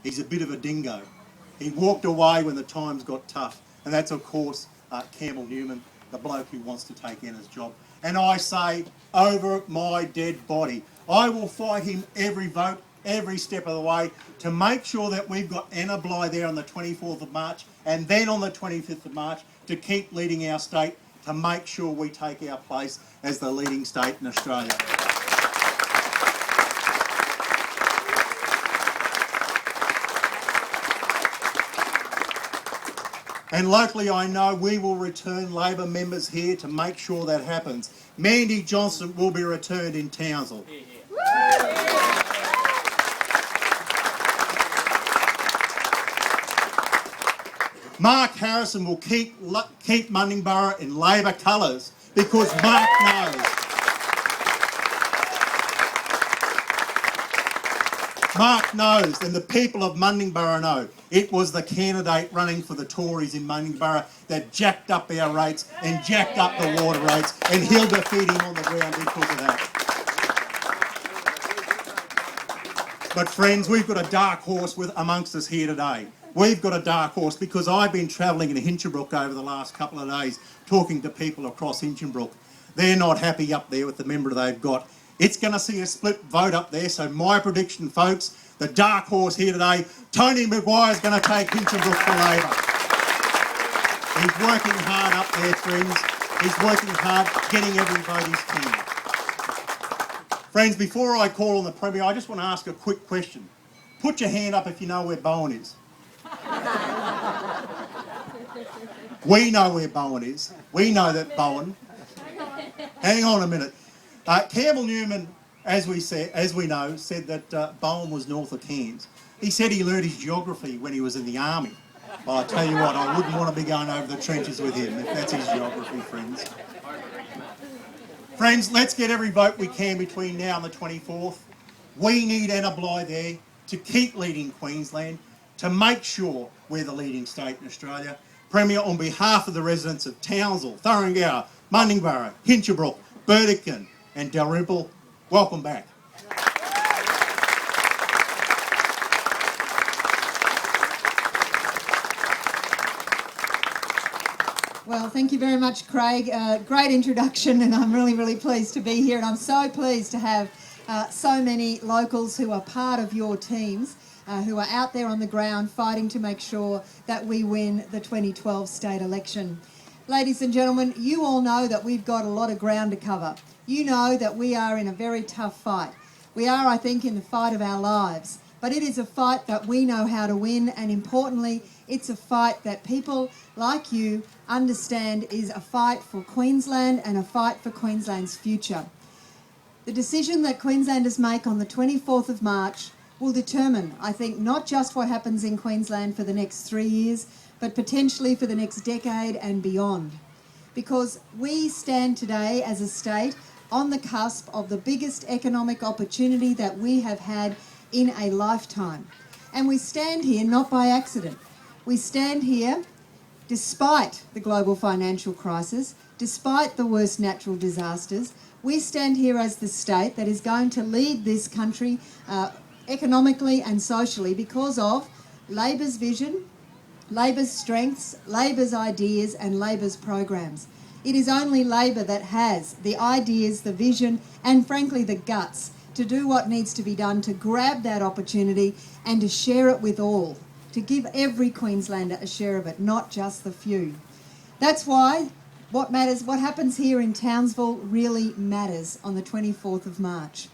He's a bit of a dingo. He walked away when the times got tough. And that's, of course, Campbell Newman, the bloke who wants to take Anna's job. And I say, over my dead body, I will fight him every vote, every step of the way, to make sure that we've got Anna Bligh there on the 24th of March and then on the 25th of March to keep leading our state, to make sure we take our place as the leading state in Australia. And locally, I know we will return Labor members here to make sure that happens. Mandy Johnson will be returned in Townsville. Mark Harrison will keep Mundingburra in Labor colours because Mark knows. Mark knows, and the people of Mundingburra know, it was the candidate running for the Tories in Mundingburra that jacked up our rates and jacked up the water rates, and he'll defeat him on the ground because of that. But friends, we've got a dark horse amongst us here today. We've got a dark horse because I've been travelling in Hinchinbrook over the last couple of days talking to people across Hinchinbrook. They're not happy up there with the member they've got. It's going to see a split vote up there, so my prediction, folks, the dark horse here today, Tony Maguire's going to take Hinchinbrook for Labor. He's working hard up there, friends. He's working hard, getting every vote he can. Friends, before I call on the Premier, I just want to ask a quick question. Put your hand up if you know where Bowen is. We know where Bowen is. We know that Bowen. Hang on a minute. Campbell Newman, as we know, said that Bowen was north of Cairns. He said he learned his geography when he was in the army. Well, I tell you what, I wouldn't want to be going over the trenches with him if that's his geography, friends. Friends, let's get every vote we can between now and the 24th. We need Anna Bligh there to keep leading Queensland, to make sure we're the leading state in Australia. Premier, on behalf of the residents of Townsville, Thuringowa, Mundingburra, Hinchinbrook, Burdekin and Dalrymple, welcome back. Well, thank you very much, Craig. Great introduction, and I'm really, really pleased to be here. And I'm so pleased to have so many locals who are part of your teams, who are out there on the ground fighting to make sure that we win the 2012 state election. Ladies and gentlemen, you all know that we've got a lot of ground to cover. You know that we are in a very tough fight. We are, I think, in the fight of our lives. But it is a fight that we know how to win, and importantly, it's a fight that people like you understand is a fight for Queensland and a fight for Queensland's future. The decision that Queenslanders make on the 24th of March will determine, I think, not just what happens in Queensland for the next 3 years, but potentially for the next decade and beyond. Because we stand today as a state on the cusp of the biggest economic opportunity that we have had in a lifetime. And we stand here not by accident. We stand here despite the global financial crisis, despite the worst natural disasters. We stand here as the state that is going to lead this country economically and socially because of Labor's vision, Labor's strengths, Labor's ideas and Labor's programs. It is only Labor that has the ideas, the vision and frankly the guts to do what needs to be done to grab that opportunity and to share it with all, to give every Queenslander a share of it, not just the few. That's why what matters, what happens here in Townsville really matters on the 24th of March.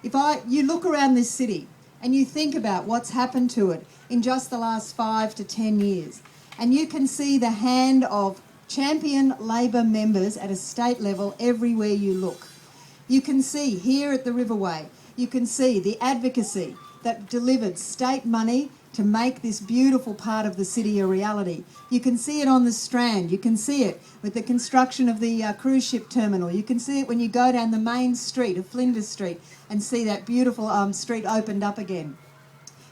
You look around this city and you think about what's happened to it in just the last 5 to 10 years, and you can see the hand of champion Labor members at a state level everywhere you look. You can see here at the Riverway, you can see the advocacy that delivered state money to make this beautiful part of the city a reality. You can see it on the Strand, you can see it with the construction of the cruise ship terminal, you can see it when you go down the main street of Flinders Street and see that beautiful street opened up again.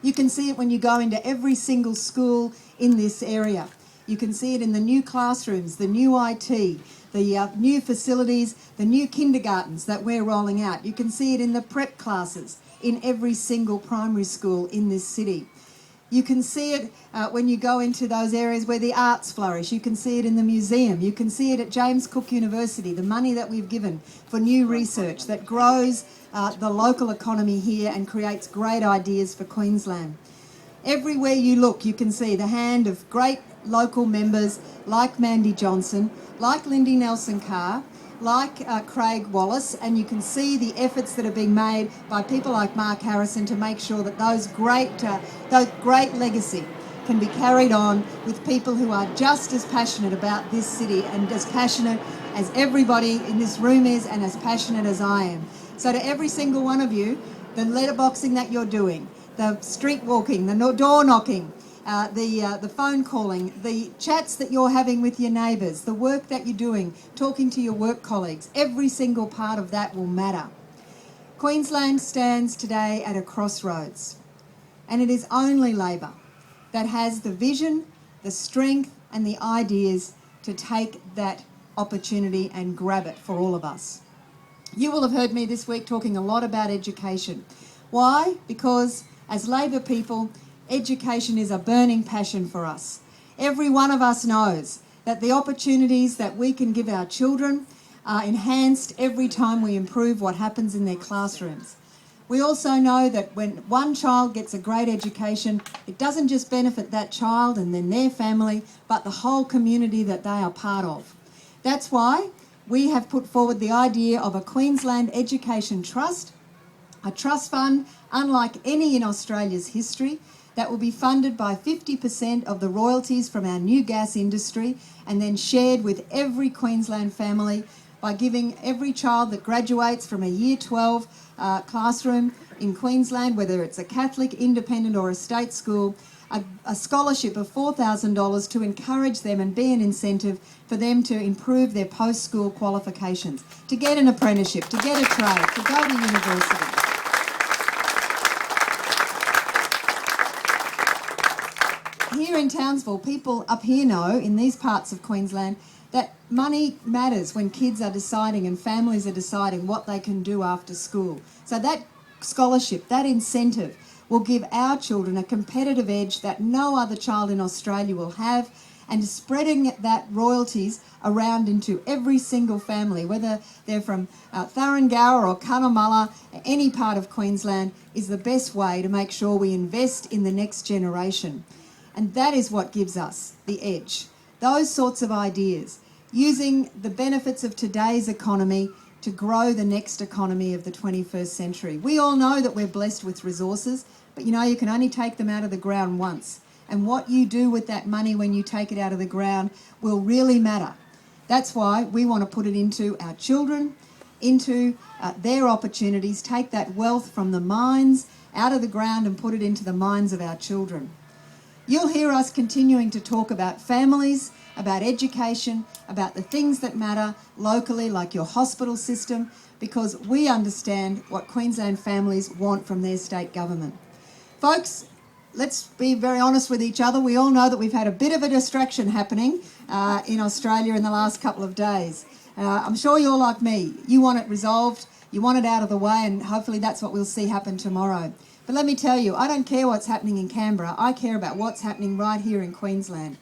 You can see it when you go into every single school in this area. You can see it in the new classrooms, the new IT, the new facilities, the new kindergartens that we're rolling out. You can see it in the prep classes in every single primary school in this city. You can see it when you go into those areas where the arts flourish. You can see it in the museum. You can see it at James Cook University, the money that we've given for new research that grows the local economy here and creates great ideas for Queensland. Everywhere you look, you can see the hand of great local members like Mandy Johnson, like Lindy Nelson-Carr, like Craig Wallace, and you can see the efforts that are being made by people like Mark Harrison to make sure that those great legacy can be carried on with people who are just as passionate about this city and as passionate as everybody in this room is and as passionate as I am. So to every single one of you, the letterboxing that you're doing, the street walking, the door knocking, the phone calling, the chats that you're having with your neighbours, the work that you're doing, talking to your work colleagues, every single part of that will matter. Queensland stands today at a crossroads, and it is only Labor that has the vision, the strength and the ideas to take that opportunity and grab it for all of us. You will have heard me this week talking a lot about education. Why? Because as Labor people, education is a burning passion for us. Every one of us knows that the opportunities that we can give our children are enhanced every time we improve what happens in their classrooms. We also know that when one child gets a great education, it doesn't just benefit that child and then their family, but the whole community that they are part of. That's why we have put forward the idea of a Queensland Education Trust, a trust fund unlike any in Australia's history, that will be funded by 50% of the royalties from our new gas industry and then shared with every Queensland family by giving every child that graduates from a Year 12 classroom in Queensland, whether it's a Catholic, independent or a state school, a scholarship of $4,000 to encourage them and be an incentive for them to improve their post-school qualifications, to get an apprenticeship, to get a trade, to go to university. Here in Townsville, people up here know, in these parts of Queensland, that money matters when kids are deciding and families are deciding what they can do after school. So that scholarship, that incentive, will give our children a competitive edge that no other child in Australia will have, and spreading that royalties around into every single family, whether they're from Thuringowa or Cunnamulla, any part of Queensland, is the best way to make sure we invest in the next generation. And that is what gives us the edge. Those sorts of ideas, using the benefits of today's economy to grow the next economy of the 21st century. We all know that we're blessed with resources, but you can only take them out of the ground once. And what you do with that money when you take it out of the ground will really matter. That's why we want to put it into our children, into their opportunities, take that wealth from the mines out of the ground and put it into the minds of our children. You'll hear us continuing to talk about families, about education, about the things that matter locally, like your hospital system, because we understand what Queensland families want from their state government. Folks, let's be very honest with each other. We all know that we've had a bit of a distraction happening in Australia in the last couple of days. I'm sure you're like me. You want it resolved, you want it out of the way, and hopefully that's what we'll see happen tomorrow. But let me tell you, I don't care what's happening in Canberra. I care about what's happening right here in Queensland.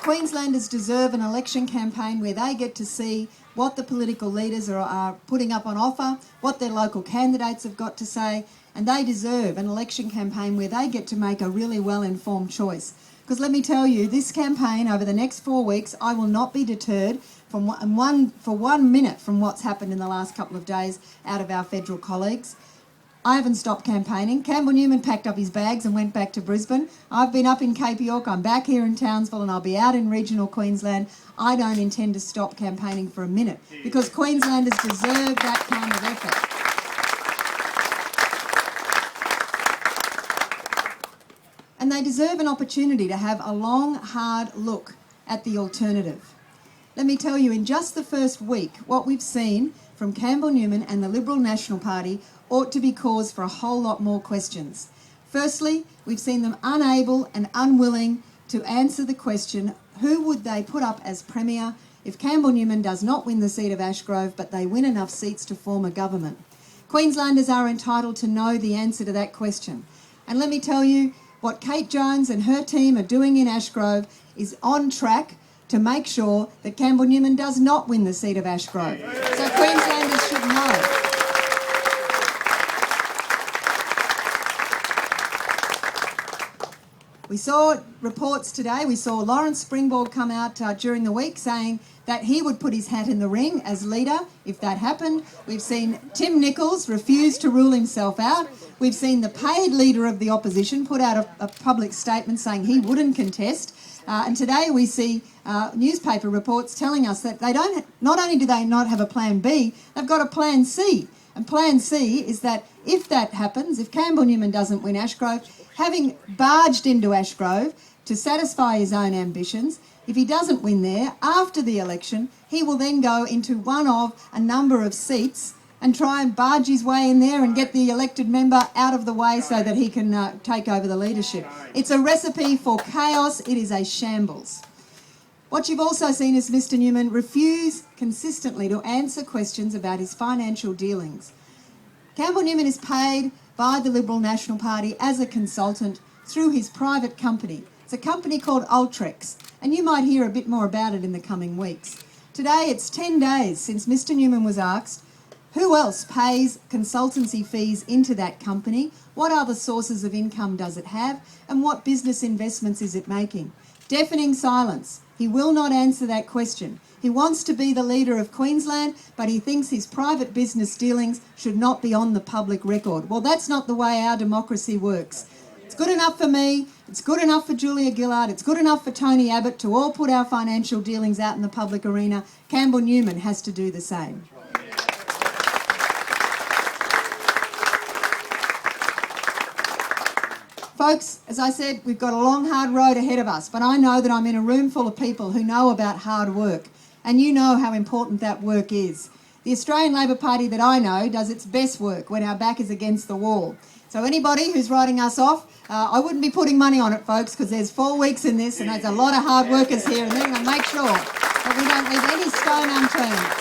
Queenslanders deserve an election campaign where they get to see what the political leaders are putting up on offer, what their local candidates have got to say, and they deserve an election campaign where they get to make a really well-informed choice. Because let me tell you, this campaign over the next 4 weeks, I will not be deterred for 1 minute from what's happened in the last couple of days out of our federal colleagues. I haven't stopped campaigning. Campbell Newman packed up his bags and went back to Brisbane. I've been up in Cape York, I'm back here in Townsville, and I'll be out in regional Queensland. I don't intend to stop campaigning for a minute because Queenslanders deserve that kind of effort. And they deserve an opportunity to have a long, hard look at the alternative. Let me tell you, in just the first week, what we've seen from Campbell Newman and the Liberal National Party ought to be cause for a whole lot more questions. Firstly, we've seen them unable and unwilling to answer the question, who would they put up as Premier if Campbell Newman does not win the seat of Ashgrove, but they win enough seats to form a government? Queenslanders are entitled to know the answer to that question. And let me tell you, what Kate Jones and her team are doing in Ashgrove is on track to make sure that Campbell Newman does not win the seat of Ashgrove. So Queenslanders should know. We saw reports today, we saw Lawrence Springborg come out during the week saying that he would put his hat in the ring as leader if that happened. We've seen Tim Nicholls refuse to rule himself out. We've seen the paid leader of the opposition put out a public statement saying he wouldn't contest. And today we see newspaper reports telling us that not only do they not have a plan B, they've got a plan C. And plan C is that if that happens, if Campbell Newman doesn't win Ashgrove, having barged into Ashgrove to satisfy his own ambitions, if he doesn't win there, after the election, he will then go into one of a number of seats and try and barge his way in there and get the elected member out of the way so that he can take over the leadership. It's a recipe for chaos. It is a shambles. What you've also seen is Mr Newman refuse consistently to answer questions about his financial dealings. Campbell Newman is paid by the Liberal National Party as a consultant through his private company. It's a company called Ultrex, and you might hear a bit more about it in the coming weeks. Today it's 10 days since Mr Newman was asked who else pays consultancy fees into that company, what other sources of income does it have, and what business investments is it making. Deafening silence. He will not answer that question. He wants to be the leader of Queensland, but he thinks his private business dealings should not be on the public record. Well, that's not the way our democracy works. It's good enough for me, it's good enough for Julia Gillard, it's good enough for Tony Abbott to all put our financial dealings out in the public arena. Campbell Newman has to do the same. Folks, as I said, we've got a long, hard road ahead of us, but I know that I'm in a room full of people who know about hard work, and you know how important that work is. The Australian Labor Party that I know does its best work when our back is against the wall. So anybody who's writing us off, I wouldn't be putting money on it, folks, because there's 4 weeks in this, and there's a lot of hard workers here, and they're going to make sure that we don't leave any stone unturned.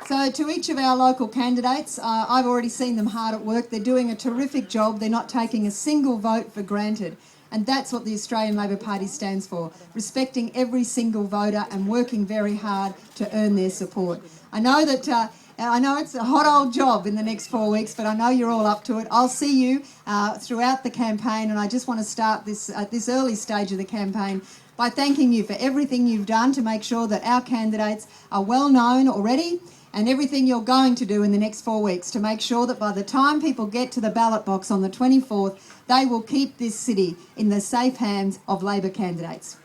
So to each of our local candidates, I've already seen them hard at work. They're doing a terrific job. They're not taking a single vote for granted. And that's what the Australian Labor Party stands for, respecting every single voter and working very hard to earn their support. I know it's a hot old job in the next 4 weeks, but I know you're all up to it. I'll see you throughout the campaign, and I just want to start this at this early stage of the campaign by thanking you for everything you've done to make sure that our candidates are well known already, and everything you're going to do in the next 4 weeks to make sure that by the time people get to the ballot box on the 24th, they will keep this city in the safe hands of Labor candidates.